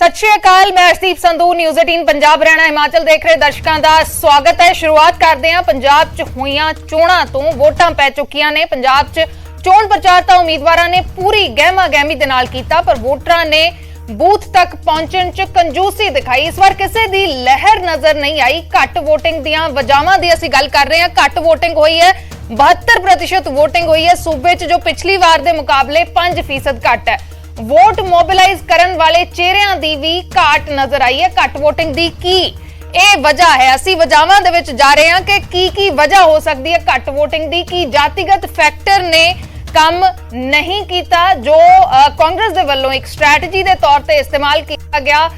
सत श्री अकाल, मैं अर्शदीप संधू न्यूज़ 18 पंजाब हरियाणा हिमाचल देख रहे दर्शकों का स्वागत है। शुरुआत करते हैं पंजाब च होईयां चोणां तो। वोटां पै चुकियां ने। पंजाब च चोण प्रचार तां उम्मीदवारां ने पूरी गहमा गहमी दे नाल कीता, पर वोटरां ने बूथ तक पहुंचण च कंजूसी दिखाई। इस बार किसी दी लहर नजर नहीं आई। घट वोटिंग दीयां वजावां दी असीं गल कर रहे हैं। घट वोटिंग हुई है, 72% वोटिंग हुई है सूबे च, जो पिछली बार दे मुकाबले 5% घट है। वोट मोबिलाइज करन वाले चेहरिਆਂ ਦੀ ਵੀ ਘਾਟ नजर आई है। घट वोटिंग दी की ਇਹ वजह है, ਅਸੀਂ ਵਜਾਵਾਂ ਦੇ ਵਿੱਚ ਜਾ ਰਹੇ ਹਾਂ ਕਿ ਕੀ वजह हो सकती है घट वोटिंग ਦੀ। ਕੀ ਜਾਤੀਗਤ फैक्टर ने ਕੰਮ नहीं ਕੀਤਾ जो कांग्रेस ਦੇ ਵੱਲੋਂ एक स्ट्रैटेजी ਦੇ तौर ਤੇ इस्तेमाल किया गया,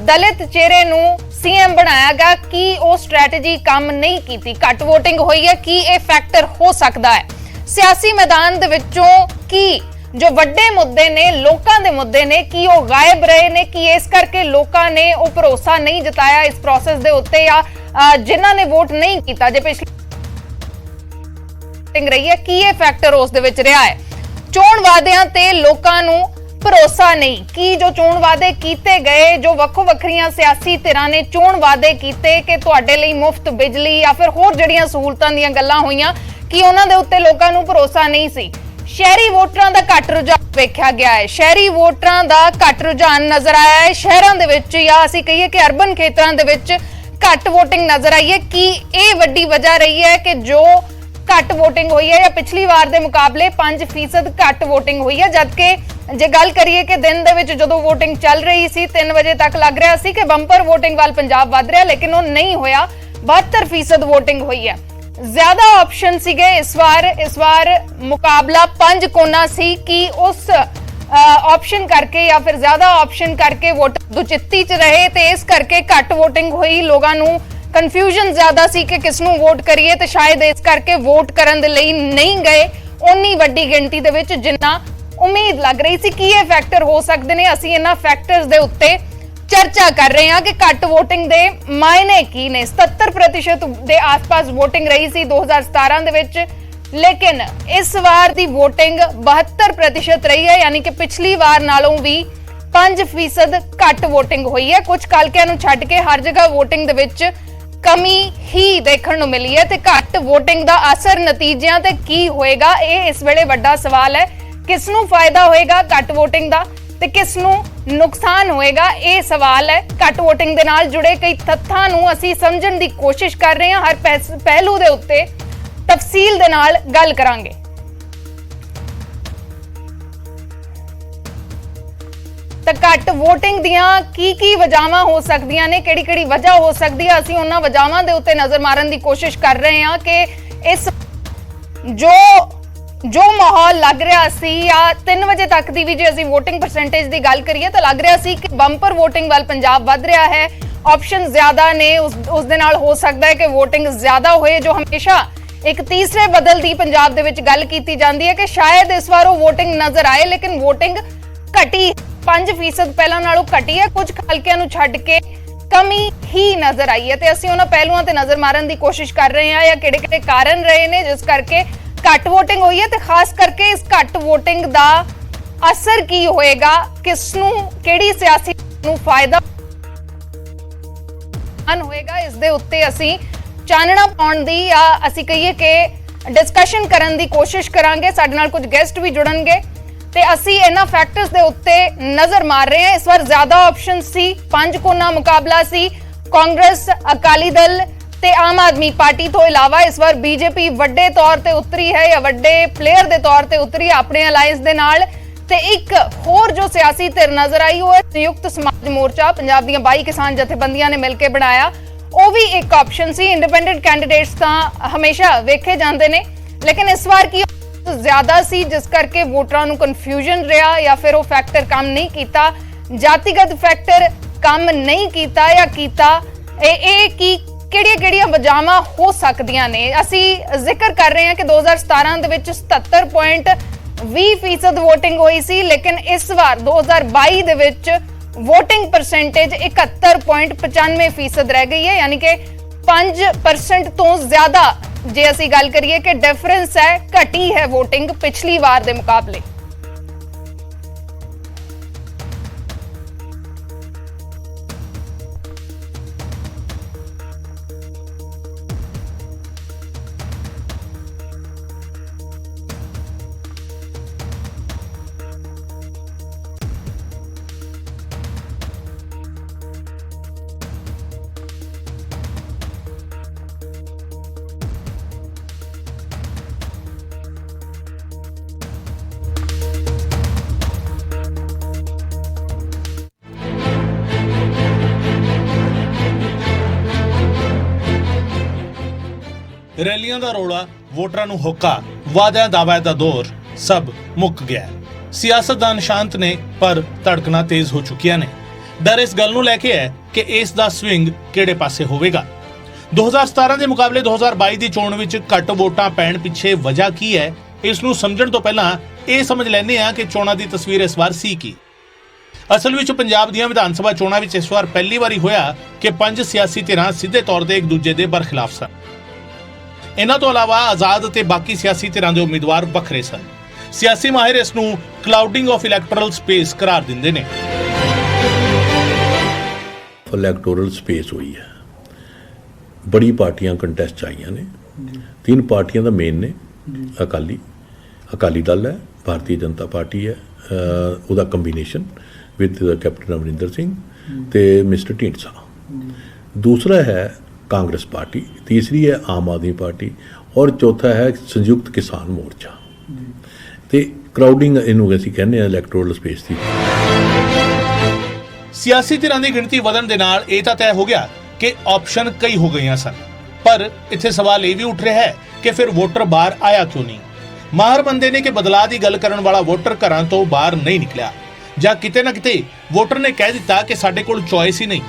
दलित चेहरे ਨੂੰ सीएम बनाया गया, कि ਉਹ स्ट्रैटेजी ਕੰਮ नहीं ਕੀਤੀ। घट वोटिंग हुई है, की ਇਹ फैक्टर हो सकता है। सियासी मैदान ਦੇ ਵਿੱਚੋਂ की जो वड्डे मुद्दे ने, लोकां दे मुद्दे ने, कि वो गायब रहे ने, कि इस करके लोकां ने वो भरोसा नहीं जताया इस प्रोसेस दे उत्ते, या जिन्हां ने वोट नहीं कीता जे पिछली रही है, कि ये फैक्टर उस दे विच रहा है। चोण वादियां ते लोकां नूं भरोसा नहीं, कि जो चोण वादे कीते गए, जो वक्खो वक्खरियां सियासी धिरां ने चोण वादे कीते कि तुहाडे लई मुफ्त बिजली या फिर होर जिहड़ियां सहूलतां दीयां गल्लां होईयां, कि उन्हां दे उत्ते लोकां नूं भरोसा नहीं सी। शहरी वोटरां दा घट रुझान वेख्या गया है। शहरी वोटरां दा घट रुझान नजर आया है। शहरां दे विच या असीं कहिए कि अर्बन खेतरां दे विच घट वोटिंग नजर आई है। कि ये वड्डी वजह रही है कि जो घट वोटिंग हुई है, या पिछली बार दे मुकाबले 5% घट वोटिंग हुई है। जबकि जे गल करिए कि दिन दे विच जदों वोटिंग चल रही सी 3 बजे तक लग रहा सी कि बंपर वोटिंग वाल पंजाब वध रहा, लेकिन वो नहीं होया। 72% वोटिंग हुई है। ज्यादा ऑप्शन सीगे इस बार मुकाबला 5 कोना सी, कि उस ऑप्शन करके या फिर ज्यादा ऑप्शन करके वोट दुचित्ती च रहे, ते इस करके घट वोटिंग हुई। लोगों नूं कन्फ्यूजन ज्यादा सी कि किसनूं वोट करिए, ते शायद इस करके वोट करन दे लई नहीं गए उन्नी वड्डी गिणती दे विच जिन्ना उम्मीद लग रही सी। कि ये फैक्टर हो सकते हैं, असीं इन्हां फैक्टर्स दे उत्ते चर्चा कर रहे हैं कि घट वोटिंग दे मायने की ने। 77% दे आसपास वोटिंग रही सी 2017 दे विच, लेकिन इस बार दी वोटिंग 72% रही है, यानी कि पिछली बार नालों भी 5% घट वोटिंग हुई है। कुछ कालकिਆਂ ਨੂੰ ਛੱਡ के हर जगह वोटिंग दे विच कमी ही देखण ਨੂੰ मिली है। ते घट वोटिंग दा असर नतीजिਆਂ ते की होएगा, ਇਹ इस वेले वड्डा सवाल है। किस नूं फायदा होएगा घट वोटिंग दा ते किस नूं नुकसान होएगा, ਇਹ सवाल है। घट वोटिंग दे नाल जुड़े कई तत्थां नूं असीं समझण दी कोशिश कर रहे हैं। हर पहलू दे उत्ते तफसील दे नाल गल करांगे। तो घट वोटिंग दियां की वजावां हो सकदियां ने, किहड़ी वजह हो सकदी है, असीं उन्हां वजावां दे उत्ते नजर मारन दी कोशिश कर रहे हैं कि इस जो माहौल लग रहा सी, या 3 बजे तक दी भी जे असीं वोटिंग परसेंटेज दी गल करिए तो लग रहा सी कि बंपर वोटिंग वाल पंजाब वध रहा है। ऑप्शन ज्यादा ने, उस दे नाल हो सकता है कि वोटिंग ज्यादा होए। जो हमेशा एक तीसरे बदल दी पंजाब दे विच गल कीती जांदी है कि शायद इस बार वो वोटिंग नजर आए, लेकिन वोटिंग घटी 5% पहलां नालों घटी है। कुछ हलकिਆਂ ਨੂੰ ਛੱਡ के कमी ही नजर आई है। ते असीं उन्हां पहलुआं ते नजर मारन दी कोशिश कर रहे हैं, या किहड़े कारण रहे ने जिस करके घट वोटिंग हुई है, तो खास करके इस घट वोटिंग दा असर की होएगा, किसनूं किहड़ी सियासी नूं फायदा होएगा, इस दे उत्ते असीं चानना पाउण दी या असीं कहिए कि डिस्कशन करन दी कोशिश करांगे। साडे नाल कुछ गेस्ट भी जुड़नगे ते असीं इन्हां फैक्टर्स दे उत्ते नजर मार रहे हैं। इस बार ज्यादा ऑप्शन सी, 5 कोना मुकाबला सी। कांग्रेस, अकाली दल ते आम आदमी पार्टी तो इलावा इस बार बीजेपी वड्डे तौर ते उतरी है, या वड्डे प्लेयर दे तौर ते उतरी अपने अलायंस दे नाल। ते एक होर जो सियासी धिर नजर आई वो है संयुक्त समाज मोर्चा। पंजाब दीयां 22 किसान जथेबंदियां ने मिलकर बनाया, वो भी एक ऑप्शन सी। इंडिपेंडेंट कैंडिडेट्स तां हमेशा वेखे जांदे ने, लेकिन इस बार की ज्यादा सी, जिस करके वोटरां नूं कन्फ्यूजन रहा, या फिर वो फैक्टर काम नहीं कीता, जातिगत फैक्टर काम नहीं कीता, या कीता की ਕਿਹੜੀਆਂ ਵਜਾਵਾਂ ਹੋ ਸਕਦੀਆਂ ਨੇ। ਅਸੀਂ ਜ਼ਿਕਰ ਕਰ ਰਹੇ ਹਾਂ ਕਿ 2017 ਦੇ ਵਿੱਚ 77.20% ਵੋਟਿੰਗ ਹੋਈ ਸੀ, ਲੇਕਿਨ ਇਸ ਵਾਰ 2022 ਦੇ ਵਿੱਚ ਵੋਟਿੰਗ ਪਰਸੈਂਟੇਜ 71.95% ਰਹਿ ਗਈ ਹੈ, ਯਾਨੀ ਕਿ 5% ਤੋਂ ਜ਼ਿਆਦਾ ਜੇ ਅਸੀਂ ਗੱਲ ਕਰੀਏ ਕਿ ਡਿਫਰੈਂਸ ਹੈ, ਘਟੀ ਹੈ ਵੋਟਿੰਗ ਪਿਛਲੀ ਵਾਰ ਦੇ ਮੁਕਾਬਲੇ। ਰੈਲੀਆਂ ਦਾ ਰੌਲਾ, ਵੋਟਰਾਂ ਨੂੰ ਹੋਕਾ, ਵਾਅਦਿਆਂ ਦਾਅਵਿਆਂ ਦਾ ਦੌਰ ਸਭ ਮੁੱਕ ਗਿਆ ਹੈ। ਸਿਆਸਤਦਾਨ ਸ਼ਾਂਤ ਨੇ ਪਰ ਧੜਕਣਾਂ ਤੇਜ਼ ਹੋ ਚੁੱਕੀਆਂ ਨੇ। ਡਰ ਇਸ ਗੱਲ ਨੂੰ ਲੈ ਕੇ ਹੈ ਕਿ ਇਸ ਦਾ ਸਵਿੰਗ ਕਿਹੜੇ ਪਾਸੇ ਹੋਵੇਗਾ। 2017 ਦੇ ਮੁਕਾਬਲੇ 2022 ਦੀ ਚੋਣ ਵਿੱਚ ਘੱਟ ਵੋਟਾਂ ਪੈਣ ਪਿੱਛੇ ਵਜ੍ਹਾ ਕੀ ਹੈ, ਇਸ ਨੂੰ ਸਮਝਣ ਤੋਂ ਪਹਿਲਾਂ ਇਹ ਸਮਝ ਲੈਂਦੇ ਹਾਂ ਕਿ ਚੋਣਾਂ ਦੀ ਤਸਵੀਰ ਇਸ ਵਾਰ ਸੀ ਕੀ। ਅਸਲ ਵਿੱਚ ਪੰਜਾਬ ਦੀਆਂ ਵਿਧਾਨ ਸਭਾ ਚੋਣਾਂ ਵਿੱਚ ਇਸ ਵਾਰ ਪਹਿਲੀ ਵਾਰੀ ਹੋਇਆ ਕਿ 5 ਸਿਆਸੀ ਧਿਰਾਂ ਸਿੱਧੇ ਤੌਰ ਤੇ ਇੱਕ ਦੂਜੇ ਦੇ ਬਰਖਿਲਾਫ ਸਨ। ਇਹਨਾਂ ਤੋਂ ਇਲਾਵਾ ਆਜ਼ਾਦ ਤੇ ਬਾਕੀ ਸਿਆਸੀ ਧਿਰਾਂ ਦੇ ਉਮੀਦਵਾਰ ਵੱਖਰੇ ਸਨ। ਸਿਆਸੀ ਮਾਹਿਰ ਇਸ ਨੂੰ ਕਲਾਉਡਿੰਗ ਆਫ ਇਲੈਕਟੋਰਲ ਸਪੇਸ ਕਰਾਰ ਦਿੰਦੇ ਨੇ। ਇਲੈਕਟੋਰਲ ਸਪੇਸ ਹੋਈ ਹੈ, ਬੜੀ ਪਾਰਟੀਆਂ ਕੰਟੈਸਟ ਆਈਆਂ ਨੇ। 3 ਪਾਰਟੀਆਂ ਦਾ ਮੇਨ ਨੇ, ਅਕਾਲੀ ਦਲ ਹੈ, ਭਾਰਤੀ ਜਨਤਾ ਪਾਰਟੀ ਹੈ, ਉਹਦਾ combination with captain Amarinder Singh ਤੇ ਮਿਸਟਰ ਢੀਂਡਸਾ। ਦੂਸਰਾ ਹੈ ਕਾਂਗਰਸ ਪਾਰਟੀ, ਤੀਸਰੀ ਹੈ ਆਮ ਆਦਮੀ ਪਾਰਟੀ ਔਰ ਚੌਥਾ ਹੈ ਸੰਯੁਕਤ ਕਿਸਾਨ ਮੋਰਚਾ। ਤੇ ਕਰਾਊਡਿੰਗ ਇਹਨੂੰ ਅਸੀਂ ਕਹਿੰਦੇ ਆ ਇਲੈਕਟੋਰਲ ਸਪੇਸ ਦੀ। ਸਿਆਸੀ ਧਿਰਾਂ ਦੀ ਗਿਣਤੀ ਵਧਣ ਦੇ ਨਾਲ ਇਹ ਤਾਂ ਤੈਅ ਹੋ ਗਿਆ ਕਿ ਆਪਸ਼ਨ ਕਈ ਹੋ ਗਈਆਂ ਸਨ, ਪਰ ਇੱਥੇ ਸਵਾਲ ਇਹ ਵੀ ਉੱਠ ਰਿਹਾ ਹੈ ਕਿ ਫਿਰ ਵੋਟਰ ਬਾਹਰ ਆਇਆ ਕਿਉਂ ਨਹੀਂ। ਮਾਹਰ ਬੰਦੇ ਨੇ ਕਿ ਬਦਲਾਅ ਦੀ ਗੱਲ ਕਰਨ ਵਾਲਾ ਵੋਟਰ ਘਰਾਂ ਤੋਂ ਬਾਹਰ ਨਹੀਂ ਨਿਕਲਿਆ, ਜਾਂ ਕਿਤੇ ਨਾ ਕਿਤੇ ਵੋਟਰ ਨੇ ਕਹਿ ਦਿੱਤਾ ਕਿ ਸਾਡੇ ਕੋਲ ਚੁਆਇਸ ਹੀ ਨਹੀਂ।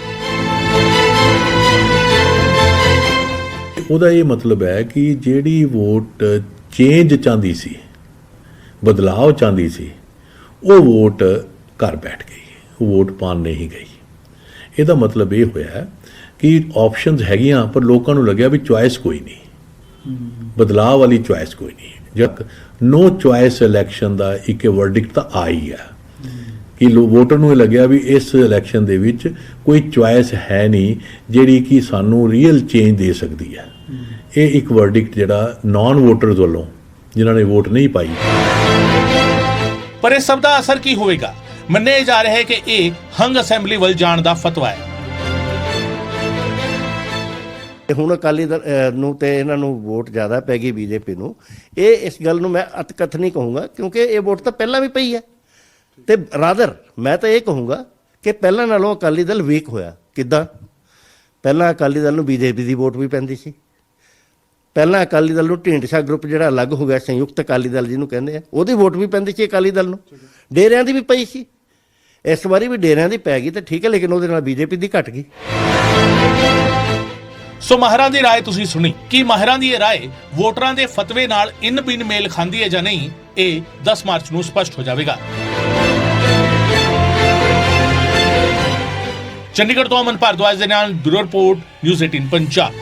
ਉਹਦਾ ਇਹ ਮਤਲਬ ਹੈ ਕਿ ਜਿਹੜੀ ਵੋਟ ਚੇਂਜ ਚਾਹੁੰਦੀ ਸੀ, ਬਦਲਾਅ ਚਾਹੁੰਦੀ ਸੀ, ਉਹ ਵੋਟ ਘਰ ਬੈਠ ਗਈ, ਉਹ ਵੋਟ ਪਾਉਣ ਨਹੀਂ ਗਈ। ਇਹਦਾ ਮਤਲਬ ਇਹ ਹੋਇਆ ਕਿ ਆਪਸ਼ਨਸ ਹੈਗੀਆਂ ਪਰ ਲੋਕਾਂ ਨੂੰ ਲੱਗਿਆ ਵੀ ਚੁਆਇਸ ਕੋਈ ਨਹੀਂ, ਬਦਲਾਅ ਵਾਲੀ ਚੁਆਇਸ ਕੋਈ ਨਹੀਂ। ਜਦ ਨੋ ਚੁਆਇਸ ਇਲੈਕਸ਼ਨ ਦਾ ਇੱਕ ਵਰਡਿਕਟ ਤਾਂ ਆਈ ਹੈ ਕਿ ਵੋਟਰ ਨੂੰ ਇਹ ਲੱਗਿਆ ਵੀ ਇਸ ਇਲੈਕਸ਼ਨ ਦੇ ਵਿੱਚ ਕੋਈ ਚੁਆਇਸ ਹੈ ਨਹੀਂ ਜਿਹੜੀ ਕਿ ਸਾਨੂੰ ਰੀਅਲ ਚੇਂਜ ਦੇ ਸਕਦੀ ਹੈ। ਇਹ ਇੱਕ ਵਰਡਿਕਟ ਜਿਹੜਾ ਨਾਨ ਵੋਟਰਸ ਵੱਲੋਂ ਜਿਨ੍ਹਾਂ ਨੇ ਵੋਟ ਨਹੀਂ ਪਾਈ। ਪਰ ਇਸ ਸਭ ਦਾ ਅਸਰ ਕੀ ਹੋਵੇਗਾ? ਮੰਨਿਆ ਜਾ ਰਿਹਾ ਹੈ ਕਿ ਇਹ ਹੰਗ ਅਸੈਂਬਲੀ ਵੱਲ ਜਾਣ ਦਾ ਫਤਵਾ ਹੈ। ਹੁਣ ਅਕਾਲੀ ਦਲ ਨੂੰ ਤੇ ਇਹਨਾਂ ਨੂੰ ਵੋਟ ਜ਼ਿਆਦਾ ਪੈ ਗਈ ਬੀਜੇਪੀ ਨੂੰ। ਇਹ ਇਸ ਗੱਲ ਨੂੰ ਮੈਂ ਅਤਕਥ ਨਹੀਂ ਕਹੂੰਗਾ ਕਿਉਂਕਿ ਇਹ ਵੋਟ ਤਾਂ ਪਹਿਲਾਂ ਵੀ ਪਈ ਹੈ, ਤੇ ਰਾਦਰ ਮੈਂ ਤਾਂ ਇਹ ਕਹੂੰਗਾ ਕਿ ਪਹਿਲਾਂ ਨਾਲੋਂ ਅਕਾਲੀ ਦਲ ਵੀਕ ਹੋਇਆ। ਕਿੱਦਾਂ? ਪਹਿਲਾਂ ਅਕਾਲੀ ਦਲ ਨੂੰ ਬੀਜੇਪੀ ਦੀ ਵੋਟ ਵੀ ਪੈਂਦੀ ਸੀ, ਪਹਿਲਾਂ ਅਕਾਲੀ ਦਲ ਨੂੰ ਢੀਂਡਸਾ ਗਰੁੱਪ ਜਿਹੜਾ ਅਲੱਗ ਹੋ ਗਿਆ, ਸੰਯੁਕਤ ਅਕਾਲੀ ਦਲ ਜਿਹਨੂੰ ਕਹਿੰਦੇ ਆ, ਉਹਦੀ ਵੋਟ ਵੀ ਪੈਂਦੀ ਸੀ ਅਕਾਲੀ ਦਲ ਨੂੰ, ਡੇਰਿਆਂ ਦੀ ਵੀ ਪਈ ਸੀ। ਇਸ ਵਾਰੀ ਵੀ ਡੇਰਿਆਂ ਦੀ ਪੈ ਗਈ ਤਾਂ ਠੀਕ ਹੈ, ਲੇਕਿਨ ਉਹਦੇ ਨਾਲ ਬੀਜੇਪੀ ਦੀ ਘਟ ਗਈ। ਸੋ ਮਾਹਿਰਾਂ ਦੀ ਰਾਏ ਤੁਸੀਂ ਸੁਣੀ। ਕੀ ਮਾਹਿਰਾਂ ਦੀ ਇਹ ਰਾਏ ਵੋਟਰਾਂ ਦੇ ਫਤਵੇ ਨਾਲ ਇਨ ਬਿਨ ਮੇਲ ਖਾਂਦੀ ਹੈ ਜਾਂ ਨਹੀਂ, ਇਹ 10 ਮਾਰਚ ਨੂੰ ਸਪਸ਼ਟ ਹੋ ਜਾਵੇਗਾ। ਚੰਡੀਗੜ੍ਹ ਤੋਂ ਅਮਨ ਭਾਰਦਵਾਜ ਦੇ ਨਾਲ ਬਿਊਰੋ ਰਿਪੋਰਟ, ਨਿਊਜ਼ 18 ਪੰਜਾਬ।